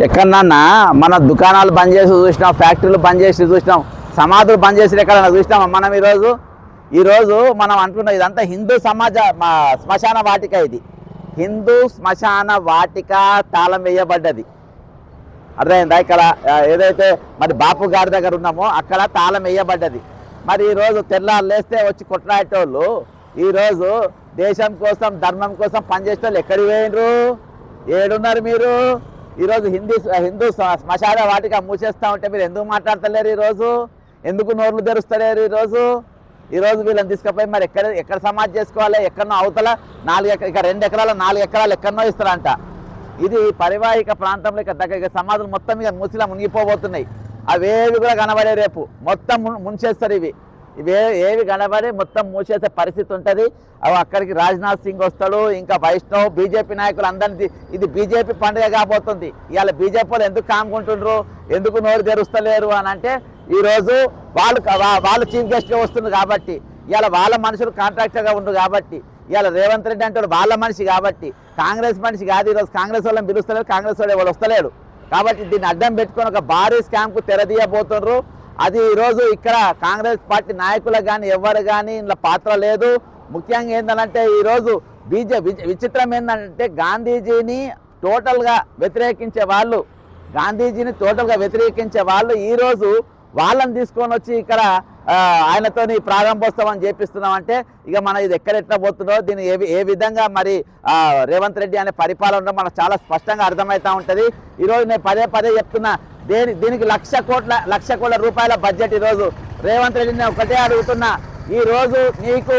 ఎక్కడన్నా మన దుకాణాలు బంద్ చేసి చూసినాం, ఫ్యాక్టరీలు బంద్ చేసి చూసినాం, సమాధులు బంద్ చేసి ఎక్కడన్నా చూసినాం మనం. ఈరోజు మనం అంటున్నాం ఇదంతా హిందూ సమాజ శ్మశాన వాటిక. ఇది హిందూ శ్మశాన వాటిక తాళం వేయబడ్డది. అర్థమైందా? ఇక్కడ ఏదైతే మరి బాపు గారి దగ్గర ఉన్నామో అక్కడ తాళం వేయబడ్డది. మరి ఈరోజు తెల్లారు లేస్తే వచ్చి కొట్లాడేటోళ్ళు ఈరోజు దేశం కోసం ధర్మం కోసం పనిచేసే వాళ్ళు ఎక్కడికి పోయినరు? ఏడున్నారు మీరు? ఈరోజు హిందూ శ్మశాన వాటిక మూసేస్తూ ఉంటే మీరు ఎందుకు మాట్లాడతలేరు? ఈరోజు ఎందుకు నోర్లు తెరుస్తలేరు? ఈరోజు వీళ్ళని తీసుకుపోయి మరి ఎక్కడ సమాధి చేసుకోవాలి? ఎక్కడనో అవతల 4 ఎకరాలు, ఇక 2 ఎకరాలు 4 ఎకరాలు ఎక్కడనో ఇస్తారంట. ఇది పరివాహిక ప్రాంతంలో ఇక దగ్గర సమాధులు మొత్తం ఇక మూసిలా మునిగిపోబోతున్నాయి. అవేవి కూడా కనబడే రేపు మొత్తం ముంచేస్తారు. ఏవి కనబడి మొత్తం మూసేసే పరిస్థితి ఉంటుంది. అవి అక్కడికి రాజ్నాథ్ సింగ్ వస్తాడు, ఇంకా వైష్ణవ్, బీజేపీ నాయకులు అందరినీ. ఇది బీజేపీ పండుగ కాబోతుంది. ఇవాళ బీజేపీ వాళ్ళు ఎందుకు కాముకుంటుండ్రు, ఎందుకు నోరు తెరుస్తలేరు అని అంటే ఈరోజు వాళ్ళు చీఫ్ గెస్ట్గా వస్తుంది కాబట్టి, ఇవాళ వాళ్ళ మనుషులు కాంట్రాక్టర్గా ఉండరు కాబట్టి, ఇవాళ రేవంత్ రెడ్డి అంటే వాళ్ళ మనిషి కాబట్టి, కాంగ్రెస్ మనిషి కాదు. ఈరోజు కాంగ్రెస్ వాళ్ళని పిలుస్తలేరు, కాంగ్రెస్ వాళ్ళు ఎవరు వస్తలేడు కాబట్టి దీన్ని అడ్డం పెట్టుకొని ఒక భారీ స్కామ్కు తెరదీయబోతున్నారు. అది ఈరోజు ఇక్కడ కాంగ్రెస్ పార్టీ నాయకులకు కానీ ఎవరు కానీ ఇందులో పాత్ర లేదు. ముఖ్యంగా ఏంటంటే ఈరోజు విచిత్రం ఏంటంటే గాంధీజీని టోటల్గా వ్యతిరేకించే వాళ్ళు ఈరోజు వాళ్ళని తీసుకొని వచ్చి ఇక్కడ ఆయనతోని ప్రారంభోత్సవం చేపిస్తున్నామంటే ఇక మనం ఇది ఎట్లా పోతుందో దీన్ని ఏ విధంగా మరి రేవంత్ రెడ్డి అనే పరిపాలన మనకు చాలా స్పష్టంగా అర్థమవుతూ ఉంటుంది. ఈరోజు నేను పదే చెప్తున్నా, దీనికి 1,00,00,000 కోట్ల రూపాయల బడ్జెట్. ఈరోజు రేవంత్ రెడ్డిని ఒకటే అడుగుతున్నా, ఈరోజు నీకు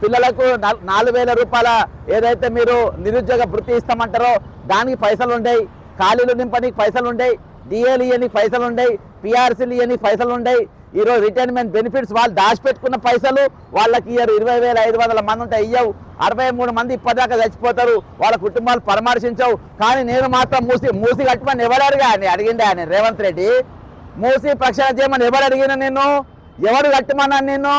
పిల్లలకు 4,000 రూపాయల ఏదైతే మీరు నిరుద్యోగ వృత్తి ఇస్తామంటారో దానికి పైసలు ఉండయి, ఖాళీలు నింపడానికి పైసలు ఉండయి, డిఏలు ఇవ్వడానికి పైసలు ఉండయి, పిఆర్సీలు ఇవ్వడానికి పైసలు ఉండయి. ఈరోజు రిటైర్మెంట్ బెనిఫిట్స్ వాళ్ళు దాచిపెట్టుకున్న పైసలు వాళ్ళకి ఇయ్యరు. 20,500 మంది ఉంటే ఇయ్యవు. 63 మంది ఇప్పటిదాకా చచ్చిపోతారు, వాళ్ళ కుటుంబాలు పరామర్శించవు. కానీ నేను మాత్రం మూసి కట్టమని ఎవరు అడిగిండే ఆయన రేవంత్ రెడ్డి? మూసి ప్రక్షాళన చేయమని ఎవరు అడిగినా? ఎవరు కట్టమన్నాను?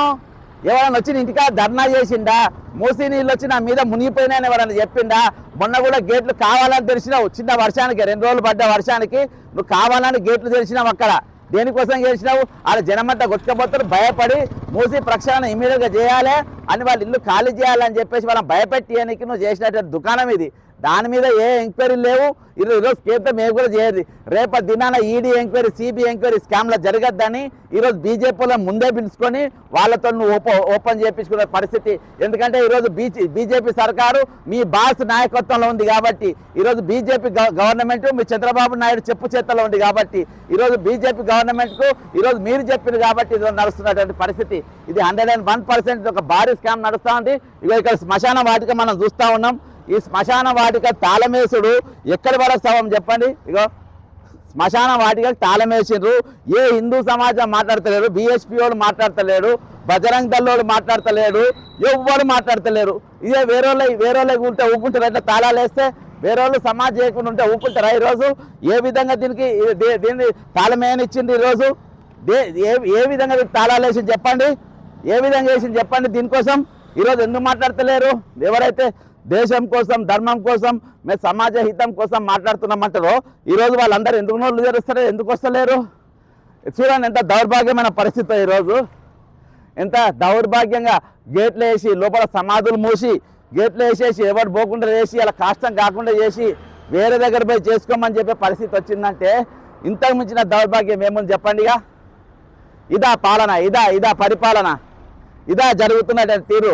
ఎవరైనా వచ్చి ఇంటికా ధర్నా చేసిండా? మూసి నీళ్ళు వచ్చి నా మీద మునిగిపోయినాయని ఎవరైనా చెప్పిండా? మొన్న కూడా గేట్లు కావాలని తెరిచినావు, చిన్న వర్షానికి 2 రోజులు పడ్డ వర్షానికి నువ్వు కావాలని గేట్లు తెరిచినావు. అక్కడ దేనికోసం చేసినావు? వాళ్ళ జనమంతా కొట్టుకపోతారు, భయపడి మూసి ప్రక్షాళన ఇమీడియట్గా చేయాలి అని వాళ్ళ ఇల్లు ఖాళీ చేయాలని చెప్పేసి వాళ్ళని భయపెట్టేయడానికి నువ్వు చేసినటువంటి దుకాణం ఇది. దాని మీద ఏ ఎంక్వైరీలు లేవు. ఈరోజు కేంద్రం మేము కూడా చేయదు. రేపటి దినాన ఈడీ ఎంక్వైరీ, సిబిఐ ఎంక్వైరీ స్కామ్లో జరగద్దని ఈరోజు బీజేపీలో ముందే పిలుచుకొని వాళ్ళతో నువ్వు ఓపెన్ చేయించుకునే పరిస్థితి. ఎందుకంటే ఈరోజు బీజేపీ సర్కారు మీ బాస్ నాయకత్వంలో ఉంది కాబట్టి, ఈరోజు బీజేపీ గవర్నమెంట్ మీ చంద్రబాబు నాయుడు చెప్పు చేతల్లో ఉంది కాబట్టి, ఈరోజు బీజేపీ గవర్నమెంట్కు ఈరోజు మీరు చెప్పింది కాబట్టి ఈరోజు నడుస్తున్నటువంటి పరిస్థితి. ఇది 101% ఒక భారీ స్కామ్ నడుస్తూ ఉంది. ఇక్కడ శ్మశాన వాటిక మనం చూస్తూ ఉన్నాం. ఈ శ్మశాన వాటిక తాళమేసుడు ఎక్కడ పడస్తాం చెప్పండి? ఇగో శ్మశాన వాటికకు తాళమేసిండ్రు. ఏ హిందూ సమాజం మాట్లాడతలేరు, బీఎస్పీ వాళ్ళు మాట్లాడతలేడు, బజరంగ్ దళ్ వాళ్ళు మాట్లాడతలేడు, ఎవ్వరు మాట్లాడతలేరు. ఇదే వేరేళ్ళకి ఉంటే ఊపుకుంటారు. ఎట్లా తాళాలు వేస్తే వేరే వాళ్ళు సమాజం చేయకుండా ఉంటే ఊపుకుంటారా? ఈరోజు ఏ విధంగా దీన్ని తాళమేయనిచ్చింది? ఈరోజు ఏ విధంగా తాళాలు వేసింది చెప్పండి? ఏ విధంగా వేసింది చెప్పండి? దీనికోసం ఈరోజు ఎందుకు మాట్లాడతలేరు? ఎవరైతే దేశం కోసం ధర్మం కోసం మేము సమాజ హితం కోసం మాట్లాడుతున్నామంటారో ఈరోజు వాళ్ళందరూ ఎందుకు నోళ్ళు తెరుస్తారో, ఎందుకు వస్తలేరు? చూడండి ఎంత దౌర్భాగ్యమైన పరిస్థితి. ఈరోజు ఎంత దౌర్భాగ్యంగా గేట్లు వేసి లోపల సమాధులు మూసి గేట్లు వేసేసి ఎవరు పోకుండా చేసి అలా కష్టం కాకుండా చేసి వేరే దగ్గర పోయి చేసుకోమని చెప్పే పరిస్థితి వచ్చిందంటే ఇంతకు మించిన దౌర్భాగ్యం ఏముంది చెప్పండి? ఇదా పాలన? ఇదా పరిపాలన? ఇదా జరుగుతున్నటువంటి తీరు?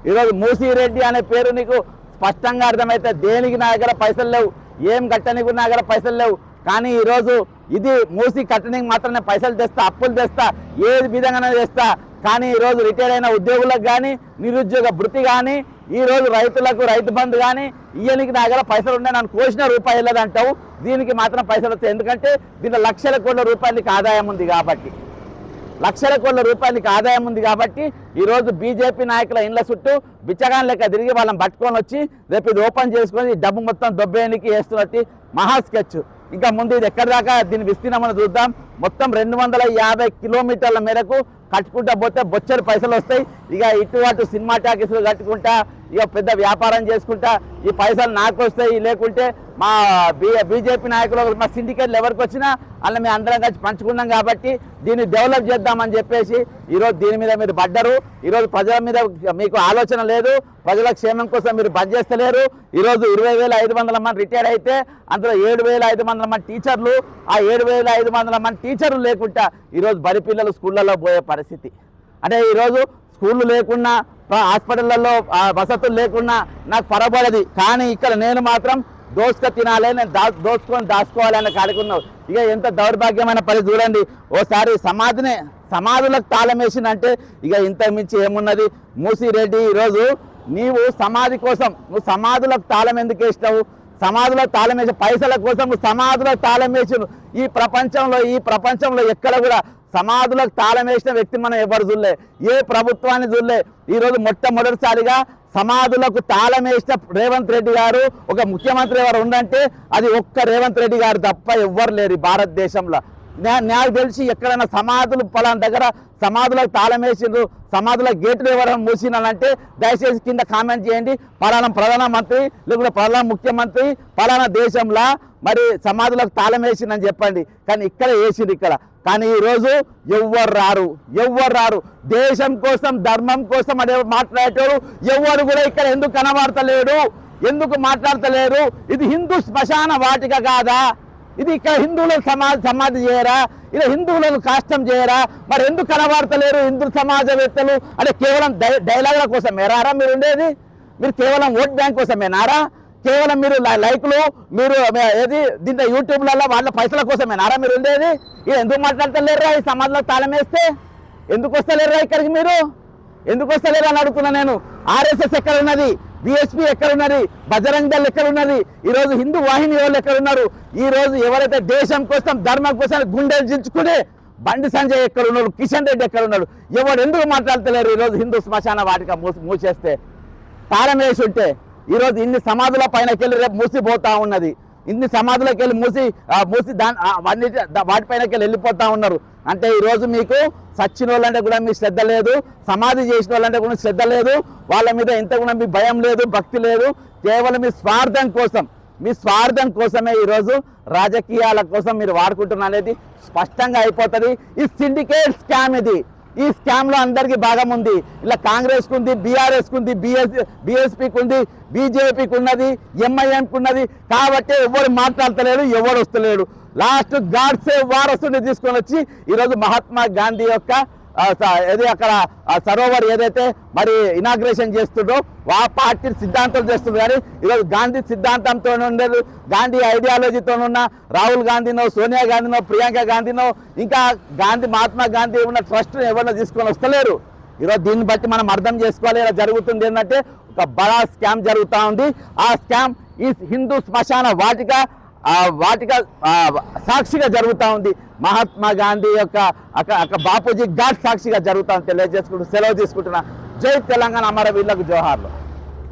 ఈరోజు మూసిరెడ్డి అనే పేరు నీకు స్పష్టంగా అర్థమైతే దేనికి నా దగ్గర పైసలు లేవు, ఏం కట్టనికి నా దగ్గర పైసలు లేవు. కానీ ఈరోజు ఇది మూసి కట్టడానికి మాత్రమే పైసలు తెస్తా, అప్పులు తెస్తా, ఏ విధంగానే తెస్తా. కానీ ఈరోజు రిటైర్ అయిన ఉద్యోగులకు కానీ, నిరుద్యోగ భృతి కానీ, ఈరోజు రైతులకు రైతు బంధు కానీ ఇయ్యనికి నా దగ్గర పైసలు ఉన్నాయి, నన్ను కోసిన రూపాయి వెళ్ళదంటావు. దీనికి మాత్రం పైసలు వస్తాయి. ఎందుకంటే దీంట్లో 1,00,000 కోట్ల రూపాయలకి ఆదాయం ఉంది కాబట్టి, 1,00,000 కోట్ల రూపాయలకి ఆదాయం ఉంది కాబట్టి ఈరోజు బీజేపీ నాయకుల ఇండ్ల చుట్టూ బిచ్చగాన్ లెక్క తిరిగి వాళ్ళని పట్టుకొని వచ్చి రేపు ఇది ఓపెన్ చేసుకొని డబ్బు మొత్తం దొబ్బేయడానికి వేస్తున్నట్టు మహా స్కెచ్. ఇంకా ముందు ఇది ఎక్కడి దాకా దీన్ని విస్తీర్ణమని చూద్దాం. మొత్తం 250 కిలోమీటర్ల మేరకు కట్టుకుంటా పోతే బొచ్చరు పైసలు వస్తాయి. ఇక ఇటు అటు సినిమా టాకీసులు కట్టుకుంటా ఇక పెద్ద వ్యాపారం చేసుకుంటా ఈ పైసలు నాకు వస్తాయి, లేకుంటే మా బీజేపీ నాయకులు మా సిండికేట్లు ఎవరికి వచ్చినా అలా మేము అందరం కలిసి పంచుకున్నాం కాబట్టి దీన్ని డెవలప్ చేద్దామని చెప్పేసి ఈరోజు దీని మీద మీరు పడ్డరు. ఈరోజు ప్రజల మీద మీకు ఆలోచన లేదు, ప్రజల క్షేమం కోసం మీరు పనిచేస్తలేరు. ఈరోజు 20,500 మంది రిటైర్ అయితే అందులో 7,500 మంది టీచర్లు, ఆ 7,500 మంది టీచర్లు లేకుండా ఈరోజు బడి పిల్లలు స్కూళ్ళలో పోయే పరిస్థితి. అంటే ఈరోజు స్కూళ్ళు లేకున్నా హాస్పిటళ్లలో వసతులు లేకున్నా నాకు పరబడది, కానీ ఇక్కడ నేను మాత్రం దోసుక తినాలి, నేను దోసుకొని దాచుకోవాలి అనే కాడుకున్నావు. ఇక ఎంత దౌర్భాగ్యమైన పరిస్థితి చూడండి. ఓసారి సమాధులకు తాళం వేసిందంటే ఇక ఇంత మించి ఏమున్నది. మూసిరెడ్డి ఈరోజు నీవు సమాధి కోసం నువ్వు సమాధులకు తాళం ఎందుకు వేసినావు? సమాధిలో తాళం వేసి పైసల కోసం నువ్వు సమాధిలో తాళం వేసి ఈ ప్రపంచంలో ఎక్కడ కూడా సమాధులకు తాళం వేసిన వ్యక్తిని మనం ఎవరు చూడలే, ఏ ప్రభుత్వాన్ని చూడలే. ఈరోజు మొట్టమొదటిసారిగా సమాధులకు తాళం వేసిన రేవంత్ రెడ్డి గారు ఒక ముఖ్యమంత్రి ఎవరు ఉందంటే అది ఒక్క రేవంత్ రెడ్డి గారు తప్ప ఎవ్వరు లేరు ఈ భారతదేశంలో. నాకు తెలిసి ఎక్కడైనా సమాధులు పలానా దగ్గర సమాధులకు తాళం వేసిండ్రు, సమాధుల గేట్లు ఎవరైనా మూసినానంటే దయచేసి కింద కామెంట్ చేయండి. పలానా ప్రధానమంత్రి లేకుంటే పలానా ముఖ్యమంత్రి పలానా దేశంలో మరి సమాధులకు తాళం వేసిందని చెప్పండి. కానీ ఇక్కడ వేసిండ్రు ఇక్కడ. కానీ ఈరోజు ఎవ్వరు రారు. దేశం కోసం ధర్మం కోసం అనే మాట్లాడేటోడు ఎవ్వరు కూడా ఇక్కడ ఎందుకు కనబడతలేడు, ఎందుకు మాట్లాడతలేరు? ఇది హిందూ శ్మశాన వాటిక కాదా? ఇది ఇక్కడ హిందువులను సమాధి చేయరా? ఇలా హిందువులను కాష్టం చేయరా? మరి ఎందుకు కనబడతలేరు హిందూ సమాజవేత్తలు? అంటే కేవలం డైలాగుల కోసం ఎరారా మీరు ఉండేది? మీరు కేవలం ఓట్ బ్యాంక్ కోసమేనారా? కేవలం మీరు లైక్లు మీరు ఏది దీంట్లో యూట్యూబ్లలో వాళ్ళ పైసల కోసమేనారా మీరు ఉండేది? ఇది ఎందుకు మాట్లాడతలేరా? ఈ సమాజంలో తాళం వేస్తే ఎందుకు వస్తలేరా ఇక్కడికి? మీరు ఎందుకు వస్తలేరు అని అడుగుతున్నా నేను. ఆర్ఎస్ఎస్ ఎక్కడ ఉన్నది? బీఎస్పీ ఎక్కడ ఉన్నది? బజరంగ్ దళ్ ఎక్కడ ఉన్నది? ఈరోజు హిందూ వాహిని వాళ్ళు ఎక్కడ ఉన్నారు? ఈరోజు ఎవరైతే దేశం కోసం ధర్మం కోసం గుండెలు దించుకునే బండి సంజయ్ ఎక్కడ ఉన్నాడు? కిషన్ రెడ్డి ఎక్కడ ఉన్నాడు? ఎవరు ఎందుకు మాట్లాడతలేరు? ఈరోజు హిందూ శ్మశాన వాటిక మూసేస్తే తాళం వేసి ఉంటే ఈరోజు ఇన్ని సమాధుల పైనకి వెళ్ళి రేపు మూసిపోతా ఉన్నది. ఇన్ని సమాధులకు వెళ్ళి మూసి వాటిపైనకి వెళ్ళి వెళ్ళిపోతా ఉన్నారు. అంటే ఈరోజు మీకు సచ్చిన వాళ్ళంటే కూడా మీ శ్రద్ధ లేదు, సమాధి చేసిన వాళ్ళంటే కూడా శ్రద్ధ లేదు, వాళ్ళ మీద ఇంత కూడా మీ భయం లేదు, భక్తి లేదు. కేవలం మీ స్వార్థం కోసమే ఈరోజు రాజకీయాల కోసం మీరు వాడుకుంటున్నారు అనేది స్పష్టంగా అయిపోతుంది. ఈ సిండికేట్ స్కామ్ ఇది. ఈ స్కామ్ లో అందరికీ భాగం ఉంది. ఇలా కాంగ్రెస్ కు ఉంది, బీఆర్ఎస్ కు ఉంది, బీఎస్పీకి ఉంది, బీజేపీకి ఉన్నది, ఎంఐఎంకి ఉన్నది. కాబట్టి ఎవరు మాట్లాడతలేడు, ఎవరు వస్తలేడు. లాస్ట్ గాడ్సే వారసుని తీసుకొని వచ్చి ఈరోజు మహాత్మా గాంధీ యొక్క ఏది అక్కడ సరోవర్ ఏదైతే మరి ఇనాగ్రేషన్ చేస్తుండో ఆ పార్టీ సిద్ధాంతం చేస్తుంది. కానీ ఈరోజు గాంధీ సిద్ధాంతంతో ఉండేది, గాంధీ ఐడియాలజీతో ఉన్న రాహుల్ గాంధీనో, సోనియా గాంధీనో, ప్రియాంక గాంధీనో, ఇంకా మహాత్మా గాంధీ ఉన్న ట్రస్ట్ ఎవరైనా తీసుకొని వస్తలేరు. ఈరోజు దీన్ని బట్టి మనం అర్థం చేసుకోవాలి. ఇలా జరుగుతుంది ఏంటంటే ఒక బడా స్కామ్ జరుగుతూ ఉంది. ఆ స్కామ్ ఈ హిందూ శ్మశాన వాటిక సాక్షిగా జరుగుతూ ఉంది. మహాత్మా గాంధీ యొక్క బాపూజీ ఘాట్ సాక్షిగా జరుగుతా ఉంది తెలియజేసుకుంటూ సెలవు తీసుకుంటున్నా. జై తెలంగాణ, అమరవీరులకు జోహార్లు.